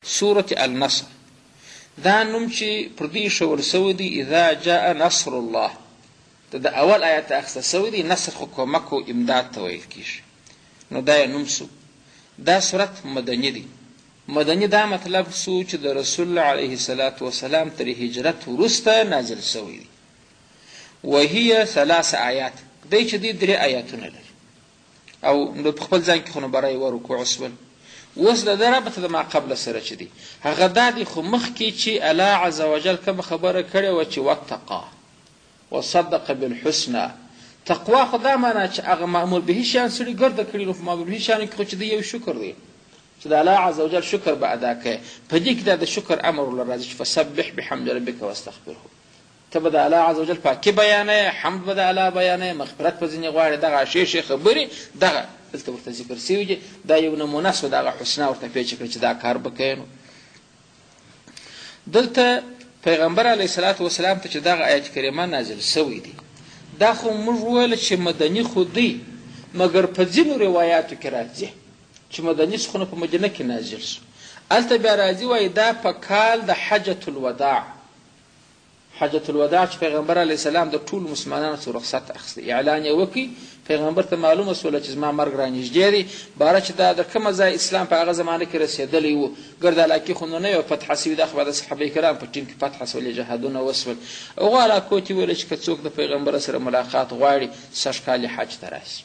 سورة النصر دا نوم چې پر دې ایښول سوی دی اذا جاء نصر الله د اول آیت اخیسته سوی دی. نصر خو کومک او امداد ته ویل کېږي، نو دا یې نوم سو. دا صورت مدني دی. مدني دا مطلب سو چې د رسول الله علیه الصلاة والسلام تر هجرت وروسته نازل سوی دی. وهي 3 آیات دی چې دی 3 آیاتونه لري او نو په خپل ځان کې خو نو برای ورکوع سول. اوس د ده ربط د ما قبله سره چې دی هغه دا دی خو مخکې چې الله عز وجل کوم خبره کړې وه چې واتقا وصدق بالحسنى. تقوا خو دا معنا چې هغه معمول به شیان سړي ګرده کړي، نو په معمول به شیانو کې خو چې دی یو شکر دی چې د الله عز وجل شکر به ادا کوې. په دې کې دا د شکر امر ورله راځي چې فسبح بحمد ربک واستغفره. ته به د الله عز وجل پاکي بیانوې، حمد به د الله بیانوې، مغفرت به ځینې غواړې. دغه ښې خبرې دغه دلته ورته ذکر سوي دي. دا یو نمونه سوه د هغه حسنا ورته پېچ کړه چې دا کار به کوې. نو دلته پیغمبر علیه الصلاة وسلام ته چې دغه آیت کریمه نازل سوی دی دا خو موږ وویل چې مدني خو دی، مګر په ځینو روایاتو کې راځي چې مدني خو نه په مدینه کې نازل سو. هلته بیا راځي وایي دا په کال د حجة الوداع. حجة الوداع چې پیغمبر علیه السلام د ټولو مسلمانانو څخه رخصت اخیستی، اعلان یې وکړي. پیغمبر ته معلومه سوله چې زما مرګ رانږدې دی، باره چې دا د کومه ځای اسلام په هغه زمانه کې رسېدلی و. ګرد علاقې خو نو نه یوه فتحه سوي ده، خو به د صحابه کرام په ټیم کې فتحه سولې، جهادونه وسول. هغو علاقو کې ویله چې که څوک د پیغمبر سره ملاقات غواړي 6 کال حج ته راشي.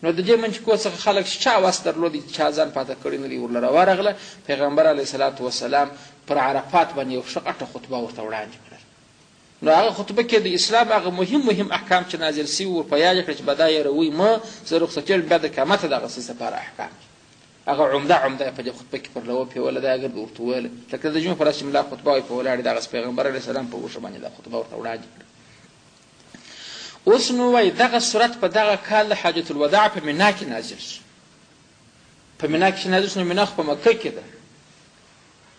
نو د دې منچکو څخه خلک چې چا وس درلودی، چا ځان پاته کړی نه دی، ورله راورغله. پیغمبر علیه الصلاة وسلام پر عرفات باندې یو ښه غټه خطبه ورته وړاندې کړه. نو هغه خطبه کې د اسلام هغه مهم احکام چې نازل سوي ور په یاد کړه چې به دا یېروئ مه، زه رخصتېږم بیا د قیامته دغه څه لپاره احکام هغه عمده په دې خطبه کې پر لوه پیوله دا اگر ورته وویله. لکه د جمعې په ورځ چې ملا خطبه وایي په ولاړې دغسې پیغمبر علیه السلام په وښه باندې دا خطبه ورته وړاندې کړه. اوس نو وایي دغه صورت په دغه کال د حاجة الوداع په مینا کې نازل سو. په مینا کې چې نازل سو، نو مینا خو په مکه کې ده.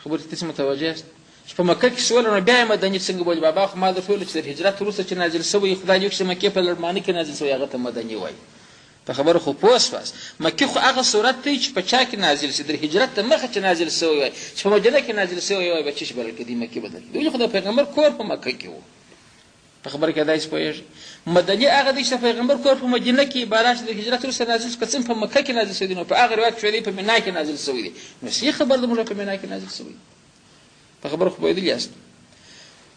خبرې ته تاسې متوجه یاست چې په مکه کې سوله، نو بیا یې مدني څنګه بولي؟ بابا خو ما درته ویلو چې د هجرت وروسته چې نازل سوی خدای دې وکړي چې مکې په لړمانه کې نازل سوی هغه ته مدني وایي. په خبره خو پوه سواست. مکې خو هغه صورت دی چې په چا کې نازل سي، د هجرت ته مخه چې نازل سوی وای، چې په مدینه کې نازل سوی وای به چی بلل کېدی مکې بدل دی. ولې خو د پیغمبر کور په مکه کې و. په خبره کې دای سپوږی مدني هغه دی چې پیغمبر کور په مدینه کې عبارت د هجرت وروسته نازل شو، کڅم په مکه کې نازل سوی دی. نو په هغه روایت کې په مینا کې نازل سوی دی. نو سی خبر د موږ په مینا کې نازل سوی. په خبره خو پوهېدلي یاست.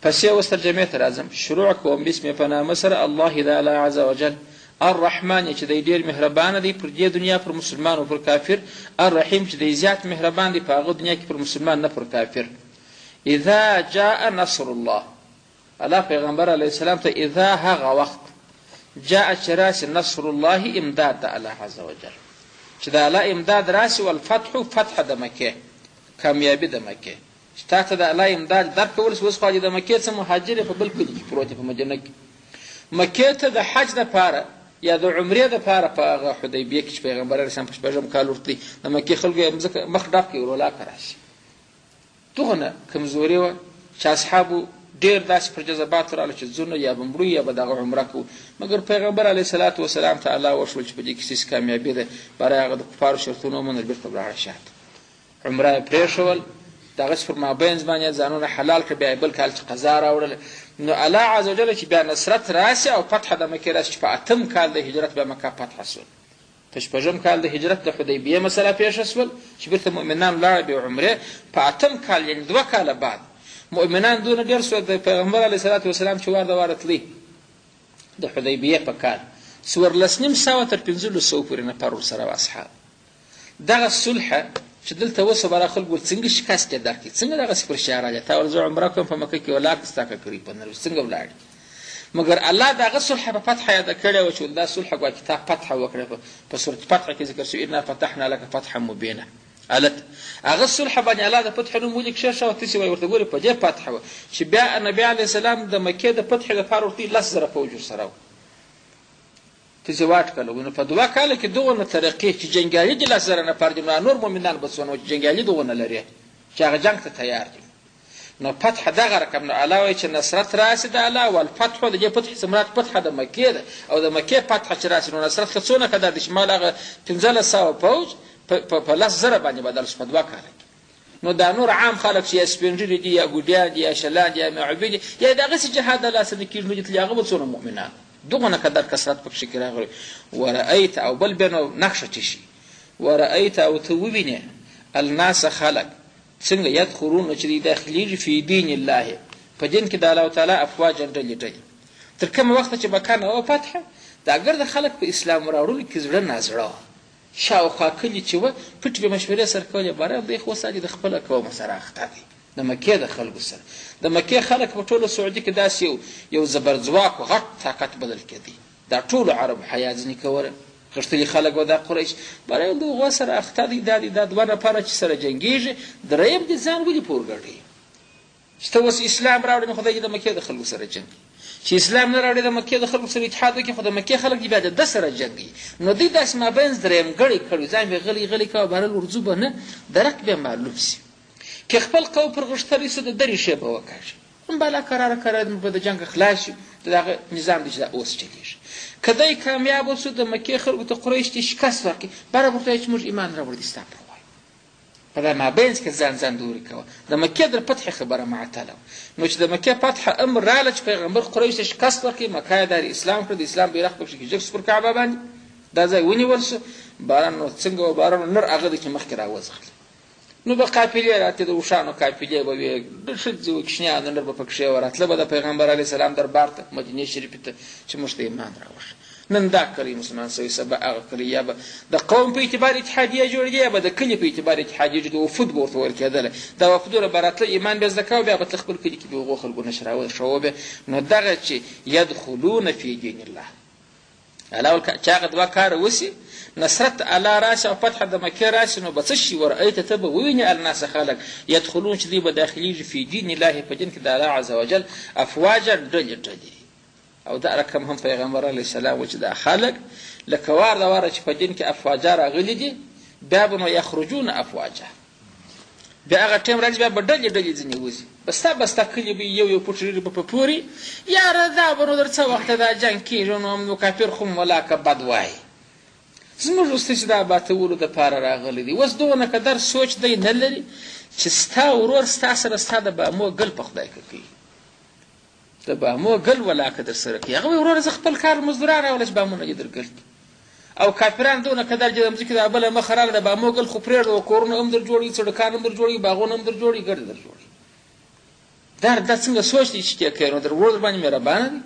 پس یې اوس ترجمې ته راځم. شروع کوم بسم په نامه سره الله د الله عز وجل الرحمن چې دی ډېر مهربانه دی پر دې دنیا پر مسلمان او پر کافر، الرحیم چې دی زیات مهربان دی په هغه دنیا کې پر مسلمان نه پر کافر. اذا جاء نصر الله، الله پیغمبر علیه السلام ته اذا هغه وخت جاء چې راسي نصر الله امداد د الله عز وجل، چې د الله امداد راسي، والفتح فتح د مکې، کامیابي د مکې. چې تا ته د الله امداد درکول شي. اوس خو د مکې څه مهاجر په بل کلي کې پروت په مدینه کې. مکې ته د حج دپاره یا د عمرې دپاره په هغه حدیبیه کې چې پیغمبر علیه السلام په 6 کال ورتلي، د مکې خلکو یې مځکه مخ ډک کړي ورولاکه راشي. دغونه کمزوري وه چې اصحابو ډېر داسې پر جذبات راغله چې ځونه یا به مړو یا به دغه عمره کوو. مګر پیغمبر علیه الصلاة وسلام ته الله وښول چې په دې کې څه کامیابي ده، برای هغه د کفارو شرطونه ومنل، بېرته ولاړه شاته. عمره یې پرېښول، دغسې پر مابینځ باندې ځانونه حلال کړه. بیا یې بل کال چې قضا راوړله. نو الله عز وجل چې بیا نصرت راسي او فتح د مکې راسي، چې په 8 کال د هجرت بیا مکه فتح سول. په 6 کال د هجرت د حدیبیه مسله پیښه سول چې بېرته مؤمنان لاړه بیا عمرې. په 8 کال یعنې 2 کاله بعد مؤمنان دونه ډېر سول د پیغمبر علیه الصلاة وسلام چې وار د واره تلي د حدیبیې په کال 1400 تر 1500 پورې نفر ورسره و اصحاب. دغه صلح چې دلته اوس برا خلکو څنګه شکست یې درکړي، څنګه دغسې پر شی راغلی تا ول زه عمره کوم په مکه کې ولاړ ستاکه کړي په نر څنګه ولاړې. مګر الله دغه صلح په فتح یاده کړې وه چې دا صلح ګویا چې تا فتح وکړه. په سورة فتح کې ذکر شوي انا فتحنا لك فتحا مبینا. هغه صلح باندې الله د فتح نوم ولیک شه او تاسې وایي ورته ګورې په دې فتح وه چې بیا نبي علیه السلام د مکې د فتح لپاره ورته 10,000 فوج ورسره وه. تاسې واټکله. نو په 2 کاله کې دغونه طریقې چې جنګیالي دي 10,000 نفر دي، نو نور مؤمنان به څونه چې جنګیالي دغونه لري چې هغه جنګ ته تیار دي. نو فتح دغه رقم. نو الله وایي چې نصرت راسي د الله، والفتح د دې فتح څه مراد فتح د مکې ده، او د مکې فتح چې راسي نو نصرت ښه څونه قدر دی چې مال هغه 1500 فوج په 10,000 باندې بدل شو په 2 کاله کې. نو دا نور عام خلک چې یا سپینږیري دي یا ګوډیان دي یا شلان دي یا معبد دي یا دغسې جهاد د لاسه نه کېږي نو دې تلي هغه به څومره مؤمنان دغونه قدر کثرت پکښې کې راغلی ورأیت او بل بیا نو نښه چې شي ورأیت او ته ووینې الناس خلک څنګه یدخلون چې دوی داخلیږي فی دین الله په دین کې د الله تعالی افواجا ډلې ډلې تر کومه وخته چې به کانه وه فتحه دا ګرده خلک په اسلام راوړلو کې زړه نازړه وه شاوخوا کلي چې وه پټ به مشورې سره کولې باره دی خو سادي د خپله قوم سره اخته دی د مکې د خلکو سره د مکې خلک په ټوله سعودي کې داسې یو زبرځواک و غټ طاقت بدل کېدی دا ټولو عربو حیا ځینې کوله غښتلي خلک و دا قریش باره د هغو سره اخته دی دا دوه نفره چې سره جنګېږي دریم دې ځان ولې پورګډوي چې ته اوس اسلام راوړې نو خدای دې د مکې د خلکو سره جنګ چې اسلام نه راوړي د مکې د خلکو سره اتحاد وکړي خو د مکې خلک دې بیا د ده سره جنګوي نو دوی داسې مابینځ درېیمګړی کړی ځان به غلی غلی کوه بهرل ورځو به نه درک بیا معلوم سي که خپل قوم پر غښتلی سو د درې شی به وکاږي بالا قراره به د جنګ خلاص شي د هغه نظام دی چې دا اوس چلېږي که دی کامیاب وسو د مکې خلکو ته قریش دې شکست ورکړي بره به خدای چې موږ ایمان راوړو دې ستا پر وایو په دا مابینځ کې ځان دورې کوه د مکې د فتحې خبره معطله نو چې د مکې فتحه امر راغله چې پیغمبر قریش ته شکست ورکړي مکه یې دار اسلام کړه د اسلام بیرغ پکښې کېږدي سو پر کعبه باندې دا ځای ونیول سو باران نو څنګه و باران نر هغه دی چې مخکې راوځغلي نو به قافلې راتلې د اوښانو قافلې به وې د ښځې و کوچنیانو نر به پکښې وراتله به د پیغمبر علیه السلام دربار ته مدینې شریفې ته چې موږ ته ایمان راوښي نن دا کلی مسلمان سوی سبا هغه کلی یا به د قوم په اعتبار اتحادیه جوړېدې یا به د کلي په اعتبار اتحادیه جوړېدې وفود به ورته ویل کېدله دا وفودونه به راتله ایمان به زده کوه بیا به تله خپل کلي کې به هغو خلکو نشراوه ښوه به نو دغه چې یدخلون فی دین الله الله چې هغه دوه کاره وسي نصرت الله راشي او فتح د مکې راشي نو به څه شي ورأیت ته به ووینې الناس خلک یدخلون چې دوی به داخلیږي فی دین الله په دین کې د الله عز وجل افواجا ډلې ډلې او دا رقم هم پیغمبر علیه السلام و چې دا خلک لکه وار د واره چې په دین کې افواجا راغلي دي بیا به نو یخرجون افواجا بیا هغه ټیم راځي بیا به ډلې ډلې ځینې وځي بستا کلي به یو پټرېري به په پوري یاره دا به نو در څه وخته دا جنګ کېږي نو کافر خو ولاکه بد وایي زموږ وروسته چې دا باتولو دپاره راغلی دی اوس دغونه قدر سوچ دی نه لري چې ستا ورور ستا سره ستا د بامو ګل په خدای که کوي د بامو ګل ولاکه در سره کوي هغه وایي وروره زه خپل کار مزدوران راوله چې بامونه دې در ګل کړي او کافران دونه قدر چې د مځکې دا بله مخه راغله د بامو ګل خو پرېږده و کورونه هم در جوړوي سړکان هم در جوړوي باغونه هم در جوړوي ګټې در جوړوي دا څنګه سوچ دی چې ته کوي نو در ورور در باندې مهربانه دی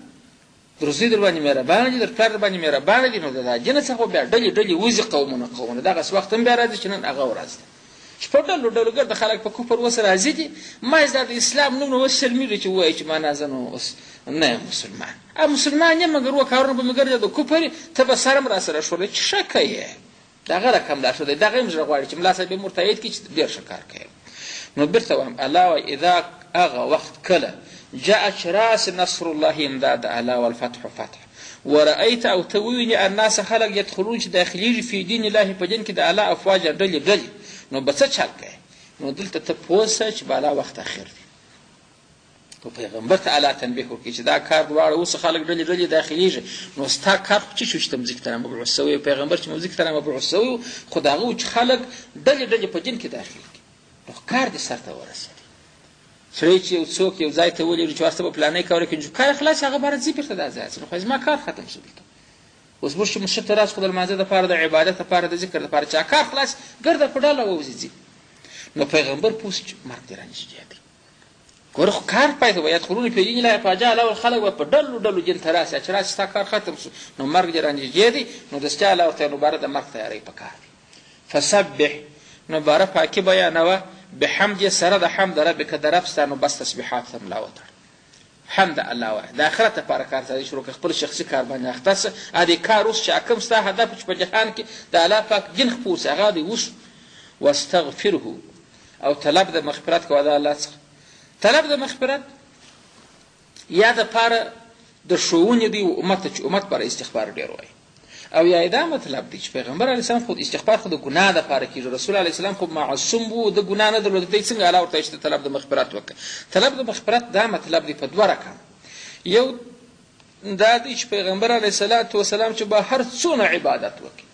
در زوی در باندې مهربانه دي در پلار در باندې مهربانه دي نو د دا جنس څخه بیا ډلې وځي قومونه دغسې وخت هم بیا راځي چې نن هغه ورځ ده چې په ډلو ګرده خلک په کفر اوس راځي دي ما دا د اسلام نوم نو اوس شرمېږي چې ووایي چې معنا زه نو اوس نه یم مسلمان مسلمان یم مګر و کارونه به مې ګرځي د کفر ته به سره م راسره شولی چې ښه کوې دغه رقم دا ښه دی دغه یې زړه غواړي چې ملا صاحب یې مرتایید کړي چې ډېر ښه کار کوي نو بېرته وایم الله وایي اذا هغه وخت کله جاء چې راسي نصر الله امداد الله والفتح فتح ورأیت او ته ووینې الناس خلک یدخلون چې داخلیږي فی دین الله په دین کې د الله افواجا ډلې نو به څه چل کوې نو دلته ته پوه سه چې بالا وخت اخر دی په پیغمبر ته الله تنبیه وکړي چې دا کار دواړه اوس خلک ډلې داخلیږي نو ستا کار خو چې شو چې ته مځکې ته رامبعوث سوی پیغمبر چې مځکې ته رامبعوث سوی خو د هغه و چې خلک ډلې په دین کې داخلیږي نو کار دې سرته ورسېدي سړی چې یو څوک یو ځای ته ولېږي چې ورسته به پلانۍ کولی کړي کار خلاص هغه باره ځي بېرته دا ځای نو خو زما کار ختم شو دلته اوس موږ چې مسجد ته راسو خو د لمانځه دپاره د عبادت دپاره د ذکر دپاره چې کار خلاص ګرده په ډله ووځي ځي نو پیغمبر پوه سو چې مرګ دې رانږدې دی ګوره خو کار پای ته به یدخلون فی دین الله افواجا الاول خلک به په ډلو دین ته راسي چې راسي ستا کار ختم شو نو مرګ دې رانږدې دی نو دستیا الله ورته نو باره د مرګ تیاری پکار دی فسبح نو باره پاکي بیانوه بحمد سره د حمد ربک د رب ستا نو بس تسبیحات ته ملا وتړه حمد الله وایه د آخرت لپاره کار ته شروع کړه خپل شخصي کار باندې اخته سه دې کار اوس چې کوم ستا هدف چې په جهان کې د الله پاک دین خپور سي هغه دې وشو واستغفره او طلب د مغفرت کوه د الله څخه طلب د مغفرت یا دپاره د ښوونې دی امت ته چې امت لپاره استغفار ډېر وایي او یا دا مطلب دی چې پیغمبر علیه السلام خود استغفار خو د ګناه دپاره کېږي رسول علیه السلام خو معصوم و د ګناه نه درلوده دی څنګه الله ورته چې طلب د مغفرت وکړه طلب د مغفرت دا مطلب دی په دوه رقم یو دا دی چې پیغمبر علیه السلام چې به هر څونه عبادت وکړي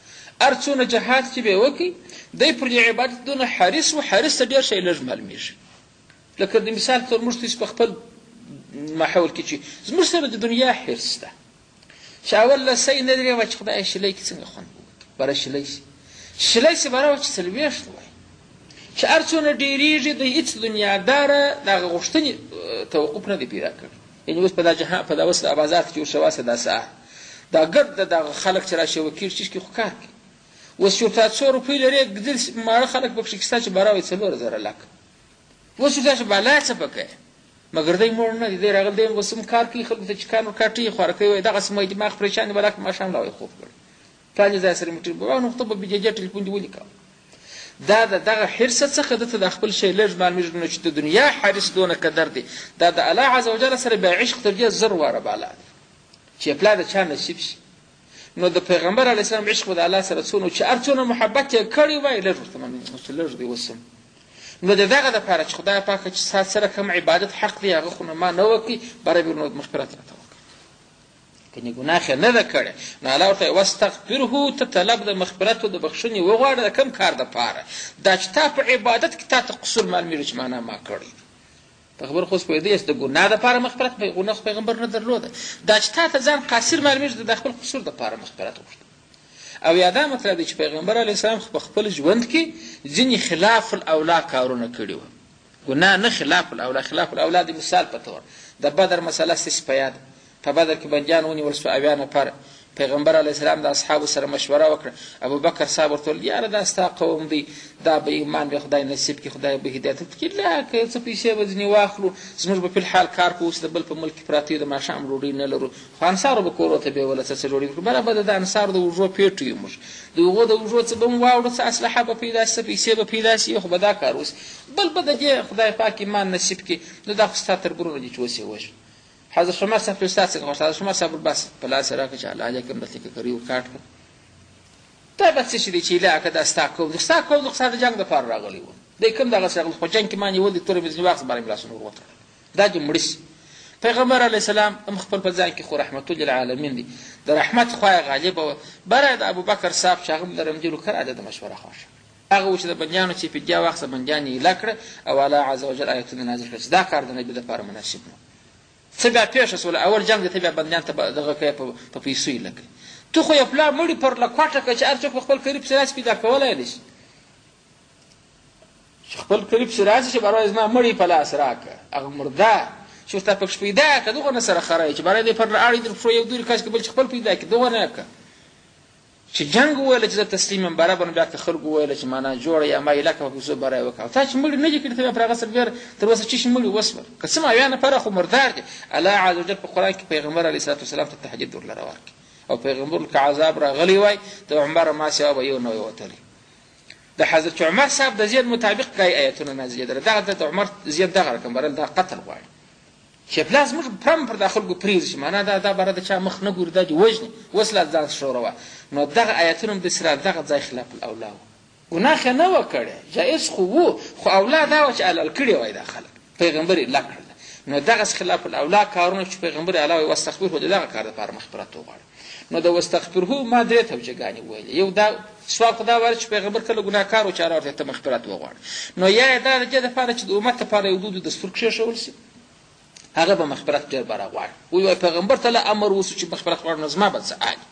هر څونه جهاد چې به یې وکړي دی پر دې عبادت دونه حریص و، حریص ته ډېر شی لږ معلومېږي. لکه د مثال په طور موږ تاسو په خپل ماحول کې چې زموږ سره د دنیا حرص ده چې اول له سی نه درېږه چې خدایه شلی کې څنګه خوند وکړي، بره شلی شي شلی شي بره چې څلوېښت وایي چې هر څونه ډېرېږي د هېڅ دنیاداره د هغه غوښتنې توقف نه دی پیدا کړی. یعنې اوس په دا جهان په دا اوس بازار کې چې ورشواسه دا ساعت دا ګرد د دغه خلک چې راشي وکیل چیز کې خو کار کوي. اوس یو تا 100 روپۍ لرې ګدل ماړه خلک پکښې کې ستا چې باره وایي 4000 لکه. اوس یو تا چې بالا څه پکې مګر دی مړ نه دی، دی راغلی دی اوس هم کار کوي، خلکو ته چې کار ورکاټي خواره کوي، وایي دغسې مې دماغ پریشان دی بلاک ماښام لا وایي خوب کړی فلاني ځای سره مې ټیل نو خو ته به بججه ټلیفون دې ولیکه. دا د دغه حرص څخه دته د خپل شی لږ معلومېږي نو چې د دنیا حریص دونه قدر دی. دا د الله عز وجل سره بیا عشق تر دې 1000 واره بالا دی چې پلا د چا نصیب شي. نو د پیغمبر علیه السلام عشق د الله سره څونه چې هر څونه محبت یې کړی وای لږ ورته چې لږ دی اوس هم. نو د دغه دپاره چې خدای پاک چې ستا سره کوم عبادت حق دی هغه خو نه ما نه وکړي بره بې نو مغفرت راته وکړي کنې ګناه یې نه ده کړې. نو الله ورته واستغفره ته طلب د مغفرت او د بخښنې وغواړه د کوم کار دپاره دا چې تا په عبادت کې تا ته قصور معلومېږي چې معنا ما کړی پیغمبر خو اوس پوهېدی چې د ګناه دپاره مغفرت ګناه خو پیغمبر نه درلوده دا چې تا ته ځان قاصر معلومېږي د خپل قصور دپاره مغفرت وغوښته. او یا دا مطلب دی چې پیغمبر علیه السلام په خپل ژوند کې ځینې خلاف الاولا کارونه کړي وو. ګناه نه خلاف الاولا، خلاف الاولا د مثال په طور د بدر مسله ستاسې په یاد په بدر کې بندیان ونیول سوه 70 نفر. پیغمبر علیه السلام د اصحابو سره مشوره وکړه. ابوبکر صاحب ورته وویل یاره دا ستا قوم دی دا به ایمان به خدای نصیب کړي خدای به هدایت وکړي لا که څه پیسې به ځینې واخلو زموږ به فی الحال کار کوو اوس د بل په ملک کې پراته یو د ماښام ډوډۍ نه لرو خو انصارو به کورو ته بیوله څه ډوډۍ وکړو برابر د انصارو د اوږو پیټو یو موږ د هغو د اوږو څه به م واوړو څه اسلحه به پیدا شي څه پیسې به پیدا شي خو به دا کار اوس بل به د دې خدای پاک ایمان نصیب کړي نو دا خو ستا تربورونه دي چې اوس یې وژنو. حضرت شمر صاحب ته استاد څنګه غوښتل حضرت شمر صاحب بس په لاس راکړه چې الله علیکم دلته کې کړي وکاټ کړه دا به څه شي دی چې علاقه دا ستا قوم ستا قوم د ستا د جنګ دپاره راغلی وو دی کوم دغسې راغلی خو جنګ کې ما نیول دي تورې مې ځینې واخیست باره مې لاسونه ور وتړل دا دې مړه شي. پیغمبر علیه السلام هم خپل په ځان کې خو رحمت للعالمین دی د رحمت خوا یې غالبه وه. بره د ابوبکر صاحب چې هغه هم د رمجیلو کره د مشوره خوښه هغه و چې د بندیانو چې فدیه واخیسته بندیان یې ایله کړه او الله عز وجل آیتونه نازل کړه چې دا کار د نبي دپاره مناسب نه څه بیا پیښه سوله اول جنګ دی ته بیا بندیان ته دغه کوې په پیسو یې لګوي تو خو یې پلار مړي پر لکوټه کړه چې هر څوک په خپل قریب پسې راشي پیدا کولی نه شي چې خپل قریب پسې راشي چې بروی زما مړي په لاس راکړه هغه مردار چې ورته پکښې پیدا کړه دغه نه سره خری چې بری دی پر اړې در پښو یو دورې کس که بل چې خپل پیدا کړي دغه نه کړه چې جنګ وویله چې زه تسلیم یم برابر نو بیا که خلکو وویله چې معنا جوړه یا ما ایله کړه په پیسو بری وکړه او تا چې مړي نه دي کړي ته بیا پر هغه سره بیا تر اوسه چې شي مړي وسول که څه ماویا نفره خو مردار دی. الله عز وجل په قرآن کې پیغمبر علیه صلات وسلام ته تهجد ورله ورکړي او پیغمبر که عذاب راغلی وای د عمر ما سوا به یو نه وی وتلی. د حضرت عمر صاحب د زید مطابق دای آیتونه نازلېدل دغه د عمر زید دغه رقم برل دا قتل غواړي چې پلاس موږ پرم پر د خلکو پرېږدي چې معنا دا بره د چا مخ نه ګوري دا دې وژني اوس لا ځان شوروه. نو دغه آیتونه هم داسې دغه ځای خلاف الاولا وو ګناه خو نه وه کړې جایز خو وو خو اولا دا وه چې حلال کړې وای دا خلک پیغمبر یې لا کړله. نو دغسې خلاف الاولا کارونه چې پیغمبر الله وایي واستغفره د دغه کار دپاره مغفرت وغواړه. نو د واستغفره ما درې توجهګانې وویلې یو دا سوال خو دا وایي چې پیغمبر کله ګناهکار و چې هغه ورته ته مغفرت وغواړه. نو یا یې دا د دې دپاره چې د امت دپاره یو دود دستور کښېښول شي هغه به مغفرت ډېر به راغواړي وایي پیغمبر ته له امر وسو چې مغفرت غواړو نو زما به څه آلي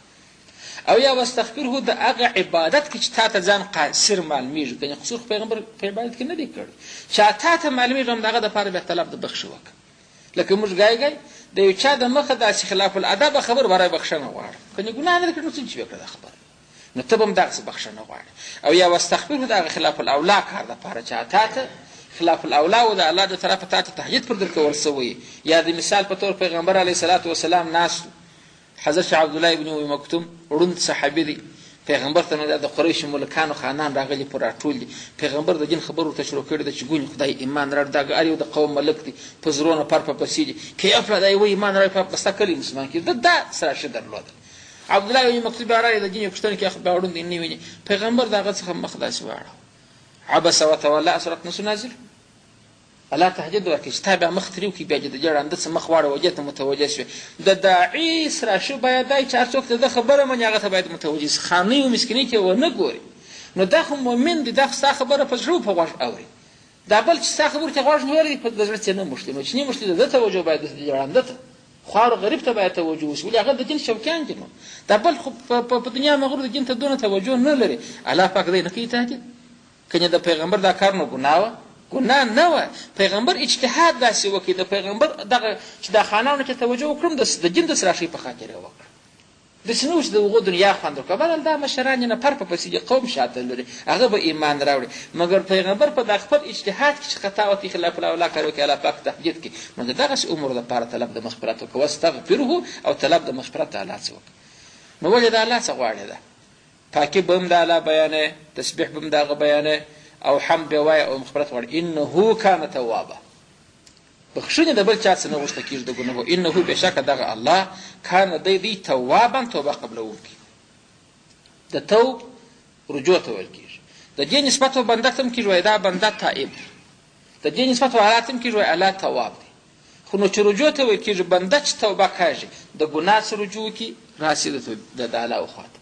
او یا واستغفره د هغه عبادت کې چې تا ته ځان قاصر معلومېږي کنې قصور خو پیغمبر په عبادت کې نه دی کړی چې تا ته معلومېږي هم د هغه دپاره بیا طلب د بخښه وکړه. لکه موږ ګای د یو چا د مخه داسې خلاف الادب خبر برای بخښنه غواړه کنې ګناه نه ده کړې نو څه چې وکړه دا خبره نو ته به هم دغسې بخښنه غواړې. او یا واستغفره د هغه خلاف الاولا کار دپاره چې تا ته خلاف الاولا و د الله د طرفه تا ته تهجد پر درکول سوی یا د مثال په طور پیغمبر علیه صلات وسلام ناست حضرت عبدالله ابن ام مکتوم ړوند صحابي دی پیغمبر ته نه د قریشو ملکانو خانان راغلي پر راټول دي پیغمبر د دین خبر ورته شروع کړې ده چې ګونې خدای ایمان راړ دا هر یو د قوم ملک دی په زړونو پر په پسې دي که افله دا یو ایمان راړ په ستا کلی مسلمان کړي دا سره ښه درلوده. عبدالله ابن مکتوم بیا راغی د دین یو پوښتنه کې بیا ړوند نه ویني پیغمبر د هغه څخه مخ داسې واړه عبس وتولى سورت نص نازل الله تهدید ورکړي چې تا بیا مخ ترې وکړي بیا د ژړنده څه مخ واړه وجې ته متوجه شوې د داعي سره ښه باید دی چې هر څوک د ده خبره مني هغه ته باید متوجه شي خانۍ و مسکینۍ کې ونه ګوري نو دا خو مؤمن دی دا خو ستا خبره په زړه په غوږ اوري دا بل چې ستا خبرو ته غوږ نیولی په د زړه څې نه موښتي نو چې نه موښتي د ده توجه باید د ژړنده ته خوار غریب ته باید توجه وشي ولې هغه د دین شوقیان دي نو دا بل خو په دنیا مغرور د دین ته دونه توجه نه لري الله پاک دی نه کوي تهدید کنه د پیغمبر دا کار نه ګناه وه ګناه نه وه پیغمبر اجتهاد داسې وکړي د پیغمبر دغه چې دا خانانو ته توجه وکړم د دین د سراشۍ په خاطر یې وکړه داسې نه و چې د هغو دنیا خوند وکړه بل دا مشران یې نفر په پسې دي قوم شاته لري هغه به ایمان راوړي مګر پیغمبر په دا خپل اجتهاد کې چې خطا وتې خلاف الله کار وکړي الله پاک تهدید کړي نو د دغسې امور لپاره طلب د مغفرت وکړه واستغفره او طلب د مغفرت د الله څه وکړه نو ولې د الله څه غواړې ده پاکي به هم د الله بیانوي تسبیح به هم د هغه بیانوي او حمد به وایه او مغفرت غواړي انه کان توابه بخښنې د بل چا څه نه غوښته کېږي د ګناهو انه بېشکه دغه الله کان دی توابا توبه قبلوونکی د توب رجوع ته ویل کېږي د دې نسبت و بنده ته هم کېږي وایي دا بنده تائب دی د دې نسبت و الله ته هم کېږي وایي الله تواب دی خو نو چې رجوع ته ویل کېږي بنده چې توبه کاږي د ګناه څخه رجوع وکړي راسي د الله وخواته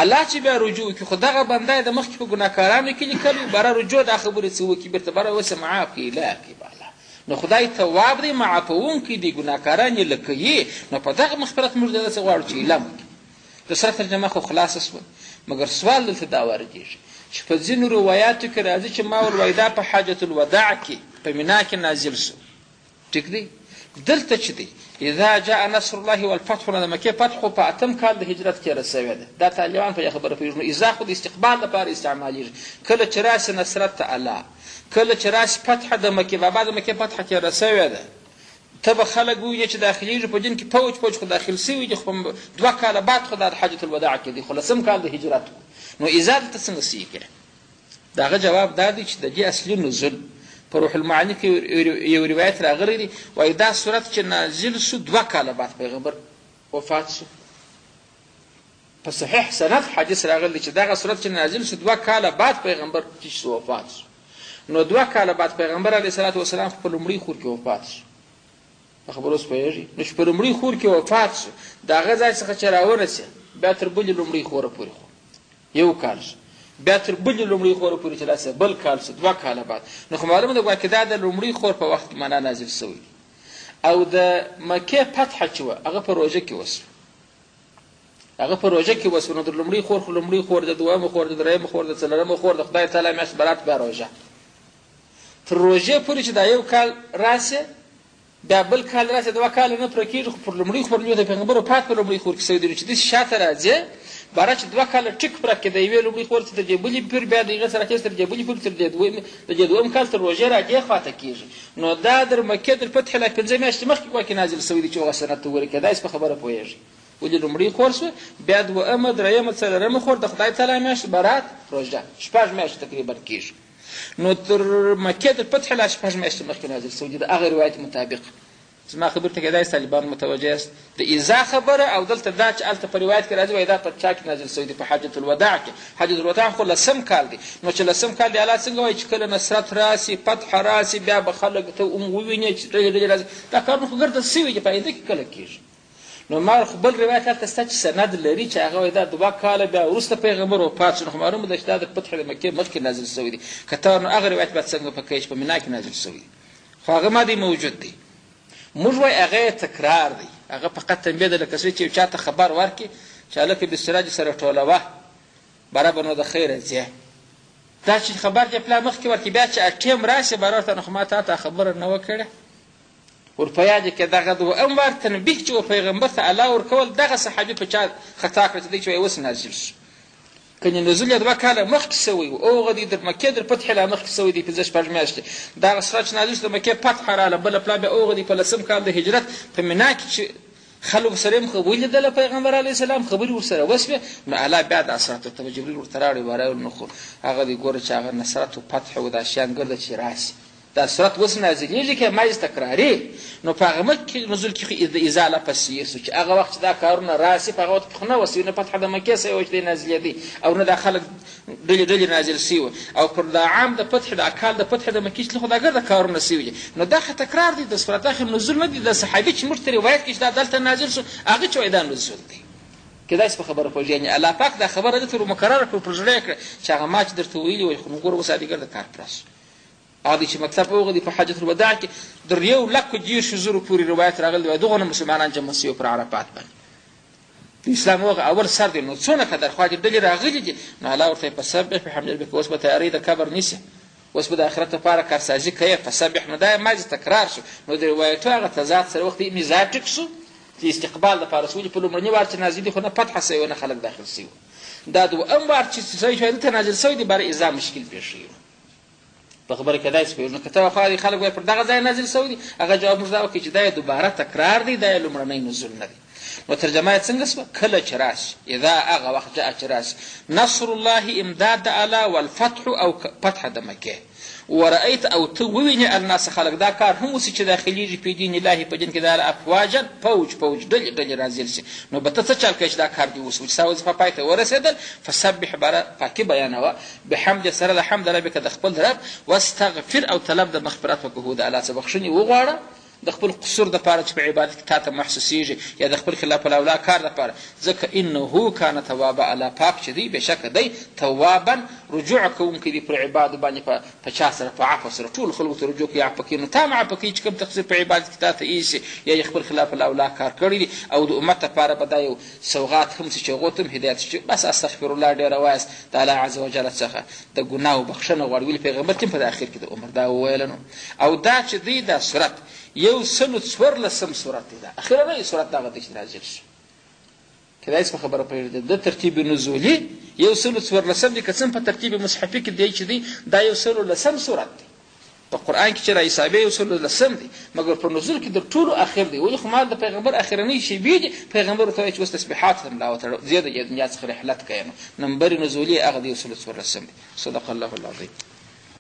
الله چې بیا رجوع وکړي خو دغه بنده یې د مخکې په ګناهکارانو کې لیکلي بره رجوع دا خبرې څه وکړي بېرته بره اوسه معاف کړي اله کړي به الله نو خدای تواب دی معافوونکی دی ګناهکاران یې لکه یې نو په دغه مغفرت موږ د ده څه غواړو چې اعلان وکړي د سره ترجمه خو خلاصه شوه مګر سوال دلته دا واردېږي چې په ځینو روایاتو کې راځي چې ما وویل دا په حاجة الوداع کې په مینا کې نازل شو ټیک دی دلته چې دی اذا جاء نصر الله والفتح نو د مکې فتح خو په اتم کال د هجرت کې رسوی ده دا طالبان په خبره پوهېږي نو اذا خو د استقبال لپاره استعمالیږي کله چې راسي نصرت ته الله کله چې راسي فتح د مکې بابا د مکې فتح کې رسوی ده ته به خلک ووینې چې داخلېږي په دین کې فوج خو داخل سوي دي خو 2 کاله بعد خو دا د حجة الوداع کې دي خو لسم کال د هجرت نو اذا دلته څنګه سیږي د هغه جواب دا دی چې د دې اصلي نزول په روح المعانی کې یو روایت راغلی دی وایي دا صورت چې نازل شو 2 کاله بعد پیغمبر وفات شو په صحیح سند حدیث راغلی چې دغه صورت چې نازل شو 2 کاله بعد پیغمبر چې وفات شو نو 2 کاله بعد پیغمبر علیه الصلاة والسلام په لومړي خور کې وفات شو په خبرو اوس پوهېږي نو چې په لومړي خور کې وفات شو د هغه ځای څخه چې راورسېد بیا تر بلې لومړۍ خوره پورې یو کال شو بیا تر بلې لومړۍ خوره پورې چې راسه بل کال شو 2 کاله بعد نو خو معلومه ده ګویا کې دا د لومړۍ خور په وخت کې معنا نازل شوی دی او د مکې فتحه چې وه هغه په روژه کې وسوه هغه په روژه کې وسوه نو د لومړۍ خور خو لومړۍ خور د دویمه خور د درېیمه خور د څلورمه خور د خدای تعالی میاشت برات بیا روژه تر روژې پورې چې دا یو کال راسې بیا بل کال راسې 2 کاله نه پوره کېږي خو پر لومړۍ خور د پیغمبر وفات په لومړۍ خور کې شوی دی چې داسې شاته راځې باره چې 2 کاله ټیک پوره کړې د یوې لومړۍ خور تر دې بلې پورې بیا د هغه سره تېر تر دې بلې پورې تر دې دویم کال تر روژې را دې خواته کېږي نو دا در مکې در فتح لا 5 میاشتې مخکې ګواکې نازل شوی دی چې هغه سند ته ورکړي دا هېڅ په خبره پوهېږي ولې لومړۍ خور شوه بیا دویمه درېیمه څلورمه خور د خدای تعالی میاشت برات روژه 6 میاشتې تقریبا کېږي نو تر مکې در فتح لا 6 میاشتې مخکې نازل شوی دی د هغه روایت مطابق زما خبر ته کېدای طالبان متوجه است د ایزا خبره او دلته دا چې هلته په روایت کې راځي وایي دا په چا کې نازل شوی دی په حجة الوداع کې حجة الوداع خو لسم کال دی نو چې لسم کال دی الله څنګه وایي چې کله نصرت راسي فتح راسي بیا به خلک ته ووینې چې ډلې راځي دا کارونه خو ګرده سوي دي په آینده کې کله کېږي نو ما خو بل روایت هلته شته چې سند لري چې هغه وایي دا 2 کاله بیا وروسته پیغمبر وفات شو نو خو معلومه ده چې دا د فتح د مکې مخکې نازل شوی دی که ته نو هغه روایت باید څنګه په کوي چې په مینا کې نازل شوی دی خو هغه ما دی موجود دی موږ وایي هغه تکرار دی هغه فقط تنبیه ده لکه څه چې یو چا ته خبر ورکړي چې هلکه بسراج سره ټولوه بره به نو د خیره ځې دا چې خبر دې پلا مخکې ورکړي بیا چې ټیم راشي بره ورته نو خو ما تا ته خبره نه وه کړې ور په یاد کې دغه دویم وار تنبیه چې و پیغمبر ته الله ورکول دغه صحابي په چا خطا کړی دی چې وایي اوس نازل شو کنې نزول یې 2 کاله مخکې شوی و او هغه د مکې در فتح لا مخکې شوی دی 5 میاشتې دغه سره چې نازل شو د مکې فتح راغله بله پلا بیا هغه د په لسم کال د هجرت په مینا کې چې خلک سره یې خبرې لیدله پیغمبر علیه السلام خبرې ورسره وسوې نو الله بیا د اثرات ورته به جبریل ورته راوړي وایي نو خو هغه دی ګوره چې هغه نصرت و فتح و دا شیان ګرده چې راسي دا سورت اوس نازلېږي که ما تکراري نو په هغه مخکې نزول کې ازاله پسې سو چې هغه وخت چې دا کارونه راسي په هغه وخت کې خو نه وسوي نه فتح د مکې سوی و چې دی نازلېدی او نه دا خلک ډلې نازل سوي او پر دا عام د فتح د اکال د فتح د مکې چې خداګر د کارونه سوي دي نو دا خو تکرار دی د سورت اخر نزول نه دی د صحابي چې موږ ته روایت کې چې دا دلته نازل سو هغه چې وایي دا نزول دی کدای په خبره پوهېږي یعنې الله پاک دا خبره درته مکرره کړو پر زړه یې کړه چې هغه ما چې درته ویلي وایي خو نو ګوره اوس ادیګر د کار پرس هغه چې مطلب هغه دی په حجة الوداع کې در 1,10,000 پورې روایت راغلی وای دغه مسلمانان جمع سوي پر عرفات باندې د اسلام هغه اول سر دی نو څونه قدر خوا دې ډلې راغلي دي نو الله ورته فسبح بحمد ربک اوس به تیاري د کبر نیسي اوس به د آخرت لپاره کارسازي کوي فسبح نو دا ماضي تکرار شو نو د روایتو هغه تضاد سره وخت مزاج ټیک شو چې استقبال د پاره سولې په لومړني وار چې نازل دي خو نه فتح سوی نه خلک داخل سوي دا دویم وار چې شاید ته نازل سوی دی باره ایزا مشکل پیښ شي په خبره کې دای سپیږي نو کته خو خلک وای پر دغه ځای نازل سوی دی هغه جواب موږ دا وکړي چې دا دوباره تکرار دی دا لومړنی نزول نه دی نو ترجمه یې څنګه شوه کله چې راشي اذا هغه وخت جاء چې راشي نصر الله امداد الله والفتح او فتح د مکې ورأيت او ته ووینې الناس خلک دا کار هم وسي چې داخليږي په دین الله په دین کې دا افواجا فوج ډلې راځي شي نو به ته څه چل کوي چې دا کار دی وسو چې ساوځ په پای ته ورسېدل فسبح بر پاکي بیانوه بحمد سره د حمد ربک د خپل رب واستغفر او طلب د مغفرت وکړه د الله څخه بخښنې وغواړه د خپل قصور د پاره چې په عبادت کې تاته محسوسیږي یا د خپل خلاف الاولا کار د پاره ځکه انه کان توابا الله پاک چې دی بشک دی توابا رجوع کوونکی دی پر عبادت باندې په چا سره په عفو سره ټول خلکو ته رجوع کوي عفو کوي نو تا مع پکې چې کوم تقصیر په عبادت کې تاته ایسي یا خپل خلاف الاولا کار کړی دي او د امت لپاره به دا یو سوغات هم چې غوتم هدایت شي بس استغفر الله ډېره وایس د الله عز وجل څخه د ګناه بخښنه غواړي ویل پیغمبر ټیم په اخر کې د عمر دا ویل نو او دا چې دی دا سورت 114 سورت دی دا اخیرنۍ سورت دغه دی چې نازل شو کله چې خبره پېژنه د ترتیب نزولی 114 دی که څنګه په ترتیب مصحفي کې دی چې دی دا 114 سورت دی په قرآن کې چې را حسابي 114 دی مګر په نزول کې د ټولو اخر دی ولې خو ما د پیغمبر اخرنۍ شی بي پیغمبر ته چې تسبیحات هم لا وته زیاده دنیا څخه رحلت کوي نمبر نزولی هغه دی 114 دی صدق الله العظیم